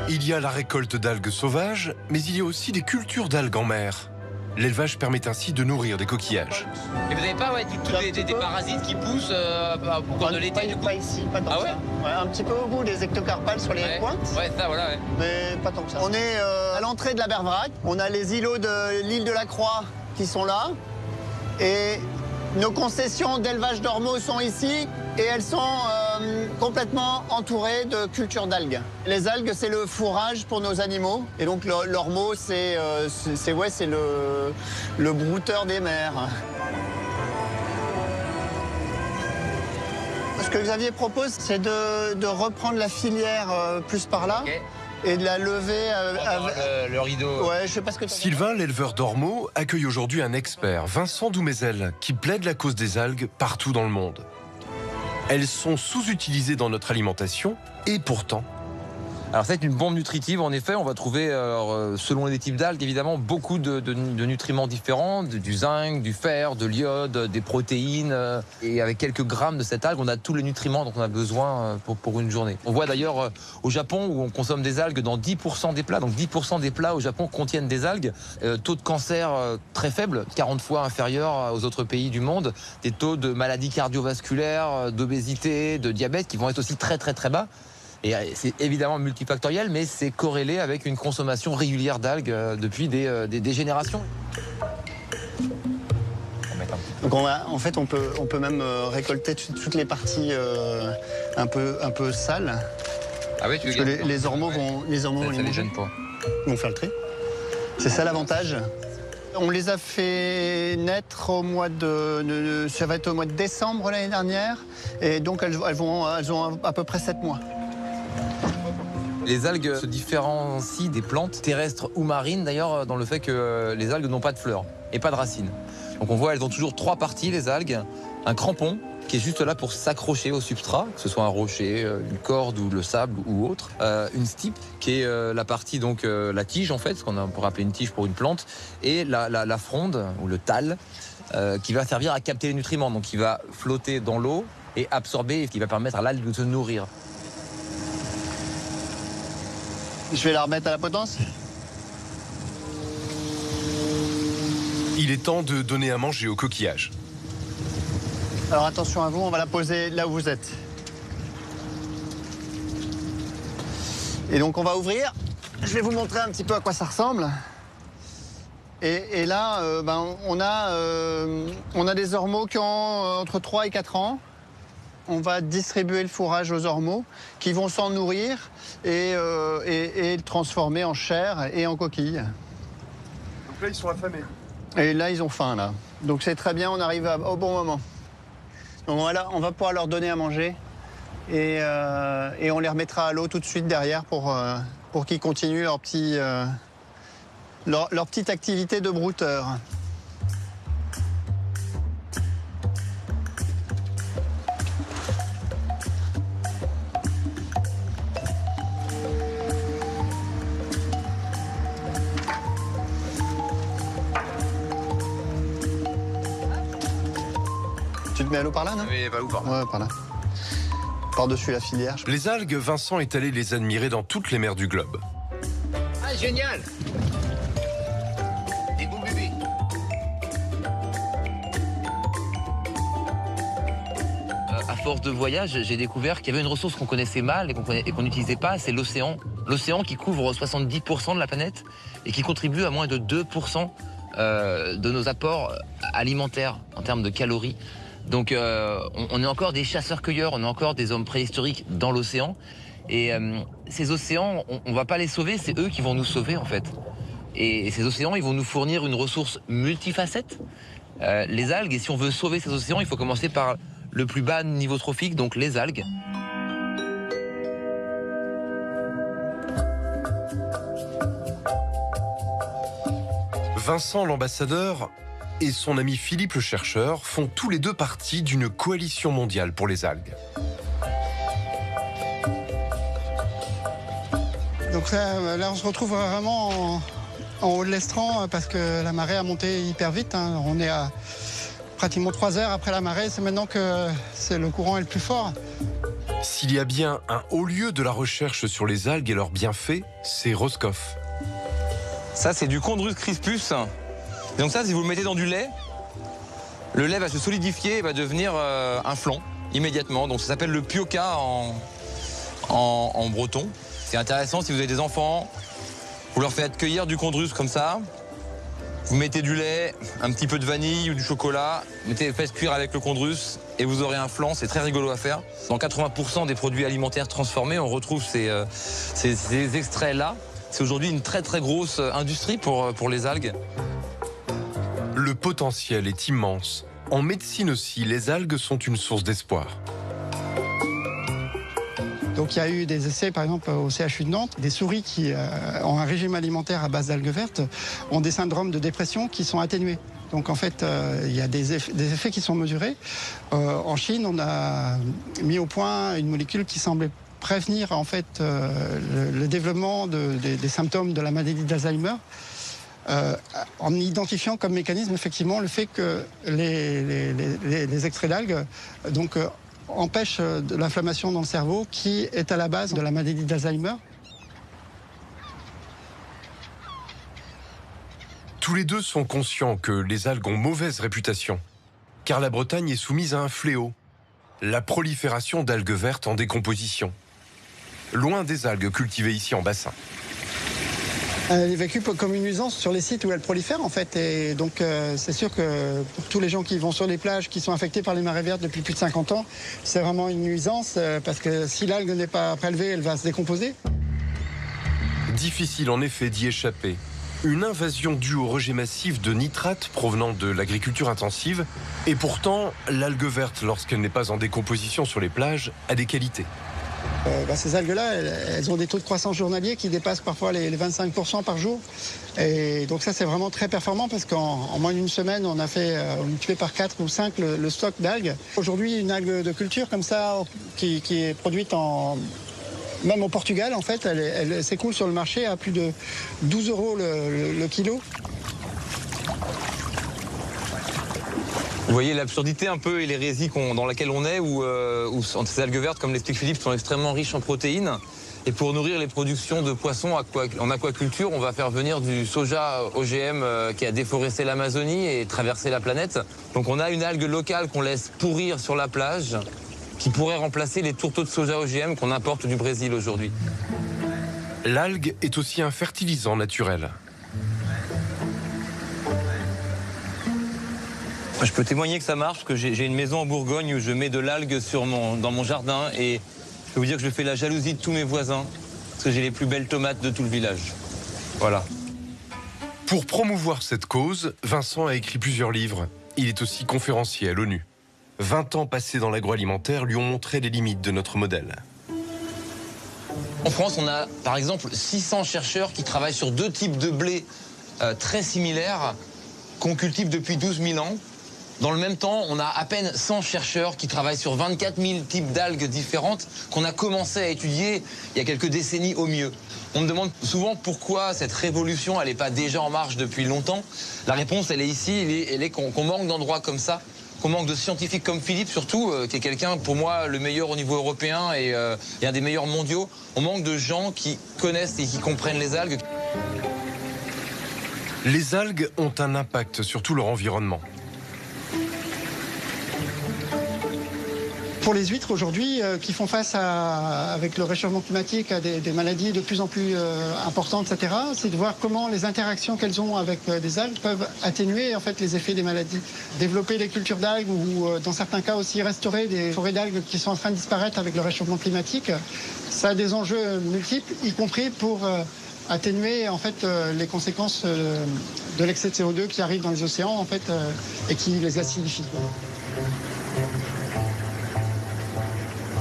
Il y a la récolte d'algues sauvages, mais il y a aussi des cultures d'algues en mer. L'élevage permet ainsi de nourrir des coquillages. Et vous n'avez pas des parasites qui poussent au cours de l'été du coup? Pas ici, pas tant que ça. Ouais, un petit peu au bout des ectocarpales sur les pointes. Ouais, ça voilà. Ouais. Mais pas tant que ça. On est à l'entrée de la Berverac. On a les îlots de l'île de la Croix qui sont là. Et nos concessions d'élevage d'ormeaux sont ici. Et elles sont complètement entourées de cultures d'algues. Les algues, c'est le fourrage pour nos animaux. Et donc l'ormeau, c'est le brouteur des mers. Ce que Xavier propose, c'est de reprendre la filière plus par là. Okay. Et de la lever le rideau. Ouais, je sais pas ce que Sylvain, l'éleveur d'ormeaux, accueille aujourd'hui un expert, Vincent Doumézel, qui plaide la cause des algues partout dans le monde. Elles sont sous-utilisées dans notre alimentation et pourtant... Alors c'est une bombe nutritive, en effet, on va trouver, selon les types d'algues, évidemment, beaucoup de nutriments différents, du zinc, du fer, de l'iode, des protéines. Et avec quelques grammes de cette algue, on a tous les nutriments dont on a besoin pour une journée. On voit d'ailleurs au Japon, où on consomme des algues dans 10% des plats, donc 10% des plats au Japon contiennent des algues. Taux de cancer très faible, 40 fois inférieur aux autres pays du monde. Des taux de maladies cardiovasculaires, d'obésité, de diabète qui vont être aussi très très très bas. Et c'est évidemment multifactoriel, mais c'est corrélé avec une consommation régulière d'algues depuis des générations. Donc en fait, on peut même récolter toutes les parties un peu sales. Ah oui, tu veux parce que les ormeaux vont les manger. Ils vont faire le tri. C'est ça l'avantage. On les a fait naître au mois de... Ça va être au mois de décembre l'année dernière. Et donc elles ont à peu près 7 mois. Les algues se différencient des plantes terrestres ou marines, d'ailleurs, dans le fait que les algues n'ont pas de fleurs et pas de racines. Donc on voit, elles ont toujours 3 parties, les algues. Un crampon, qui est juste là pour s'accrocher au substrat, que ce soit un rocher, une corde ou le sable ou autre. Une stipe, qui est la partie, donc la tige, en fait, ce qu'on pourrait appeler une tige pour une plante. Et la fronde, ou le thalle, qui va servir à capter les nutriments. Donc qui va flotter dans l'eau et absorber, et qui va permettre à l'algue de se nourrir. Je vais la remettre à la potence. Il est temps de donner à manger aux coquillages. Alors attention à vous, on va la poser là où vous êtes. Et donc on va ouvrir. Je vais vous montrer un petit peu à quoi ça ressemble. Et là, on a des ormeaux qui ont entre 3 et 4 ans. On va distribuer le fourrage aux ormeaux qui vont s'en nourrir et le transformer en chair et en coquille. Donc là, ils sont affamés. Et là, ils ont faim, là. Donc c'est très bien, on arrive au bon moment. Donc voilà, on va pouvoir leur donner à manger et on les remettra à l'eau tout de suite derrière pour qu'ils continuent leur petite activité de brouteur. Tu te mets à l'eau par là, non? Mais pas où par là? Ouais, par là. Par-dessus la filière. Les algues, Vincent est allé les admirer dans toutes les mers du globe. Ah, génial! Des beaux bébés. À force de voyage, j'ai découvert qu'il y avait une ressource qu'on connaissait mal et qu'on n'utilisait pas, c'est l'océan. L'océan qui couvre 70% de la planète et qui contribue à moins de 2% de nos apports alimentaires en termes de calories. Donc on est encore des chasseurs-cueilleurs, on est encore des hommes préhistoriques dans l'océan. Et ces océans, on va pas les sauver, c'est eux qui vont nous sauver en fait. Et ces océans, ils vont nous fournir une ressource multifacette, les algues. Et si on veut sauver ces océans, il faut commencer par le plus bas niveau trophique, donc les algues. Vincent, l'ambassadeur, et son ami Philippe, le chercheur, font tous les deux partie d'une coalition mondiale pour les algues. Donc là, on se retrouve vraiment en haut de l'estran parce que la marée a monté hyper vite. Hein. On est à pratiquement 3 heures après la marée. C'est maintenant que le courant est le plus fort. S'il y a bien un haut lieu de la recherche sur les algues et leurs bienfaits, c'est Roscoff. Ça, c'est du Chondrus crispus. Donc ça, si vous le mettez dans du lait, le lait va se solidifier et va devenir un flan immédiatement. Donc ça s'appelle le pioca en breton. C'est intéressant si vous avez des enfants, vous leur faites cueillir du Chondrus comme ça. Vous mettez du lait, un petit peu de vanille ou du chocolat, faites cuire avec le Chondrus et vous aurez un flan. C'est très rigolo à faire. Dans 80% des produits alimentaires transformés, on retrouve ces extraits-là. C'est aujourd'hui une très très grosse industrie pour les algues. Le potentiel est immense. En médecine aussi, les algues sont une source d'espoir. Donc il y a eu des essais, par exemple au CHU de Nantes, des souris qui ont un régime alimentaire à base d'algues vertes ont des syndromes de dépression qui sont atténués. Donc en fait, il y a des effets qui sont mesurés. En Chine, on a mis au point une molécule qui semblait prévenir en fait le développement des symptômes de la maladie d'Alzheimer. En identifiant comme mécanisme effectivement le fait que les extraits d'algues empêchent de l'inflammation dans le cerveau qui est à la base de la maladie d'Alzheimer. Tous les deux sont conscients que les algues ont mauvaise réputation, car la Bretagne est soumise à un fléau, la prolifération d'algues vertes en décomposition, loin des algues cultivées ici en bassin. Elle est vécue comme une nuisance sur les sites où elle prolifère en fait. Et donc c'est sûr que pour tous les gens qui vont sur les plages, qui sont affectés par les marées vertes depuis plus de 50 ans, c'est vraiment une nuisance parce que si l'algue n'est pas prélevée, elle va se décomposer. Difficile en effet d'y échapper. Une invasion due au rejet massif de nitrates provenant de l'agriculture intensive. Et pourtant, l'algue verte, lorsqu'elle n'est pas en décomposition sur les plages, a des qualités. Ces algues-là, elles ont des taux de croissance journaliers qui dépassent parfois les 25% par jour. Et donc ça, c'est vraiment très performant parce qu'en moins d'une semaine, on a fait multiplier par 4 ou 5 le stock d'algues. Aujourd'hui, une algue de culture comme ça, qui est produite même au Portugal, en fait, elle s'écoule sur le marché à plus de 12 € le kilo. Vous voyez l'absurdité un peu et l'hérésie dans laquelle on est, où ces algues vertes, comme l'explique Philippe, sont extrêmement riches en protéines. Et pour nourrir les productions de poissons en aquaculture, on va faire venir du soja OGM qui a déforesté l'Amazonie et traversé la planète. Donc on a une algue locale qu'on laisse pourrir sur la plage, qui pourrait remplacer les tourteaux de soja OGM qu'on importe du Brésil aujourd'hui. L'algue est aussi un fertilisant naturel. Je peux témoigner que ça marche, parce que j'ai une maison en Bourgogne où je mets de l'algue dans mon jardin et je peux vous dire que je fais la jalousie de tous mes voisins parce que j'ai les plus belles tomates de tout le village. Voilà. Pour promouvoir cette cause, Vincent a écrit plusieurs livres. Il est aussi conférencier à l'ONU. 20 ans passés dans l'agroalimentaire lui ont montré les limites de notre modèle. En France, on a par exemple 600 chercheurs qui travaillent sur 2 types de blé très similaires qu'on cultive depuis 12 000 ans. Dans le même temps, on a à peine 100 chercheurs qui travaillent sur 24 000 types d'algues différentes qu'on a commencé à étudier il y a quelques décennies au mieux. On me demande souvent pourquoi cette révolution, elle n'est pas déjà en marche depuis longtemps. La réponse, elle est ici, elle est qu'on manque d'endroits comme ça, qu'on manque de scientifiques comme Philippe, surtout, qui est quelqu'un, pour moi, le meilleur au niveau européen et un des meilleurs mondiaux. On manque de gens qui connaissent et qui comprennent les algues. Les algues ont un impact sur tout leur environnement. Pour les huîtres aujourd'hui, qui font face avec le réchauffement climatique à des maladies de plus en plus importantes, etc., c'est de voir comment les interactions qu'elles ont avec des algues peuvent atténuer en fait les effets des maladies. Développer des cultures d'algues ou dans certains cas aussi restaurer des forêts d'algues qui sont en train de disparaître avec le réchauffement climatique, ça a des enjeux multiples, y compris pour atténuer en fait les conséquences de l'excès de CO2 qui arrive dans les océans en fait et qui les acidifie.